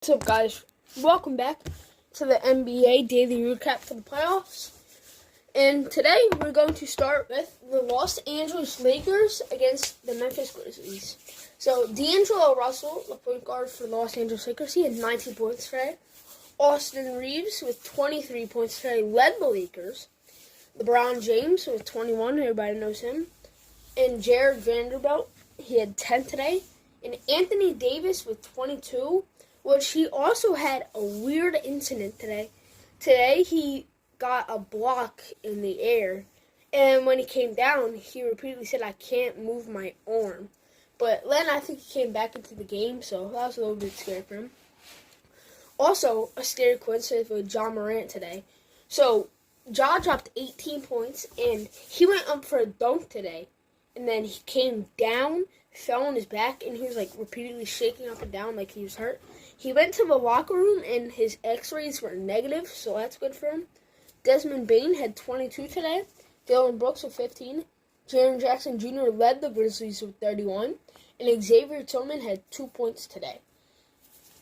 What's up, guys? Welcome back to the NBA Daily Recap for the playoffs. And today we're going to start with the Los Angeles Lakers against the Memphis Grizzlies. So, D'Angelo Russell, the point guard for the Los Angeles Lakers, he had 19 points today. Austin Reeves with 23 points today led the Lakers. LeBron James with 21, everybody knows him. And Jared Vanderbilt, he had 10 today. And Anthony Davis with 22, which he also had a weird incident today. Today he got a block in the air, and when he came down, he repeatedly said, "I can't move my arm." But then I think he came back into the game, so that was a little bit scary for him. Also, a scary coincidence with Ja Morant today. So, Ja dropped 18 points, and he went up for a dunk today, and then he came down, fell on his back, and he was like repeatedly shaking up and down like he was hurt. He went to the locker room and his x-rays were negative, so that's good for him. Desmond Bane had 22 today. Dillon Brooks with 15. Jaren Jackson Jr. led the Grizzlies with 31. And Xavier Tillman had 2 points today.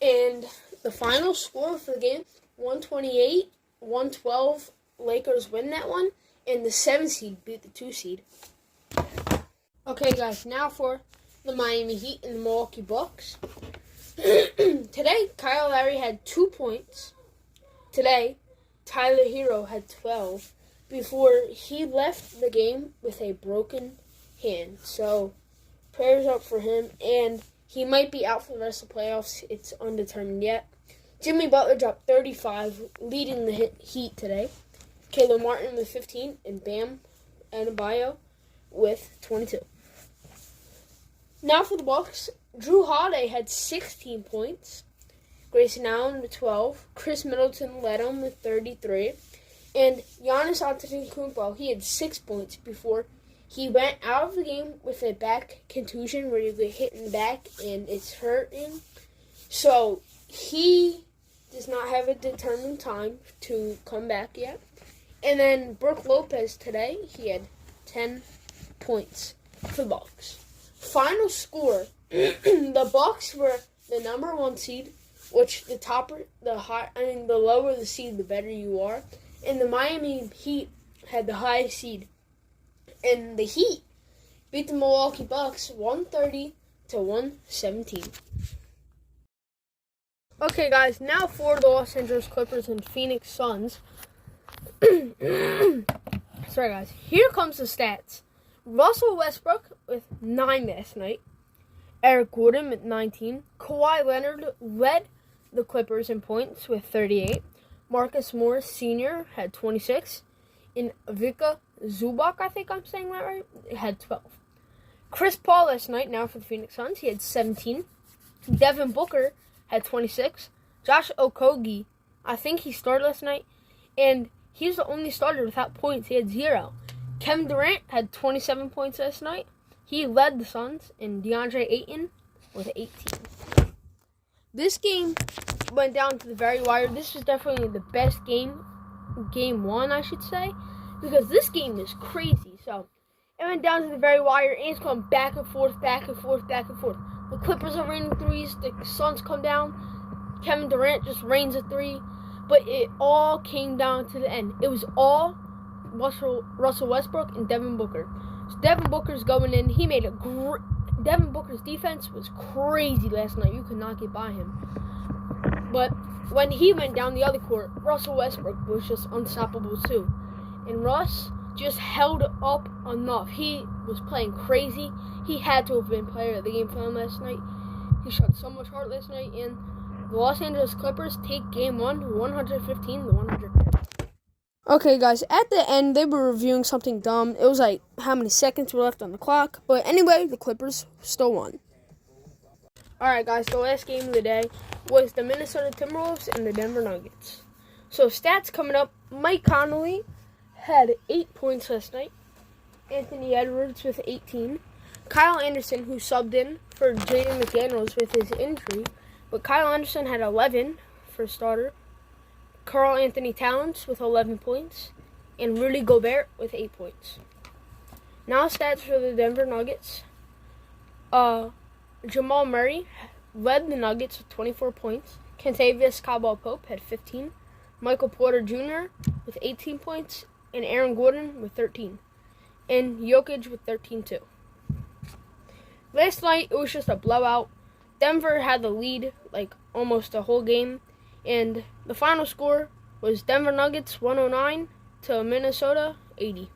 And the final score for the game, 128-112. Lakers win that one. And the 7 seed beat the 2 seed. Okay, guys, now for the Miami Heat and the Milwaukee Bucks. Today, Kyle Lowry had 2 points. Today, Tyler Hero had 12 before he left the game with a broken hand. So, prayers up for him, and he might be out for the rest of the playoffs. It's undetermined yet. Jimmy Butler dropped 35, leading the Heat today. Caleb Martin with 15, and Bam Adebayo with 22. Now for the Bucks, Drew Holiday had 16 points. Grayson Allen with 12. Chris Middleton led him with 33. And Giannis Antetokounmpo, he had 6 points before he went out of the game with a back contusion where you get hit in the back and it's hurting. So he does not have a determined time to come back yet. And then Brook Lopez today, he had 10 points for the Bucks. Final score, the Bucks were the number 1 seed, which the lower the seed, the better you are. And the Miami Heat had the highest seed. And the Heat beat the Milwaukee Bucks 130-117. Okay, guys, now for the Los Angeles Clippers and Phoenix Suns. Sorry, guys. Here comes the stats. Russell Westbrook with 9 last night. Eric Gordon with 19. Kawhi Leonard led the Clippers in points with 38. Marcus Morris Sr. had 26. And Vika Zubac, I think I'm saying that right, had 12. Chris Paul last night, now for the Phoenix Suns, he had 17. Devin Booker had 26. Josh Okogie, I think he started last night, and he was the only starter without points. He had 0. Kevin Durant had 27 points last night. He led the Suns, and DeAndre Ayton with 18. This game went down to the very wire. This was definitely the best game, game 1, I should say, because this game is crazy. So, it went down to the very wire, and it's going back and forth, back and forth, back and forth. The Clippers are raining threes, the Suns come down, Kevin Durant just rains a 3, but it all came down to the end. It was all Russell Westbrook and Devin Booker. So Devin Booker's going in. He made Devin Booker's defense was crazy last night. You could not get by him. But when he went down the other court, Russell Westbrook was just unstoppable too. And Russ just held up enough. He was playing crazy. He had to have been player of the game for him last night. He shot so much hard last night. And the Los Angeles Clippers take game 1, 115-100. Okay, guys, at the end, they were reviewing something dumb. It was like how many seconds were left on the clock. But anyway, the Clippers still won. Alright, guys, the last game of the day was the Minnesota Timberwolves and the Denver Nuggets. So, stats coming up. Mike Conley had 8 points last night. Anthony Edwards with 18. Kyle Anderson, who subbed in for Jaden McDaniels with his injury. But Kyle Anderson had 11 for starter. Karl Anthony Towns with 11 points, and Rudy Gobert with 8 points. Now stats for the Denver Nuggets. Jamal Murray led the Nuggets with 24 points. Kentavious Caldwell-Pope had 15. Michael Porter Jr. with 18 points. And Aaron Gordon with 13. And Jokic with 13 too. Last night, it was just a blowout. Denver had the lead like almost the whole game. And the final score was Denver Nuggets 109 to Minnesota 80.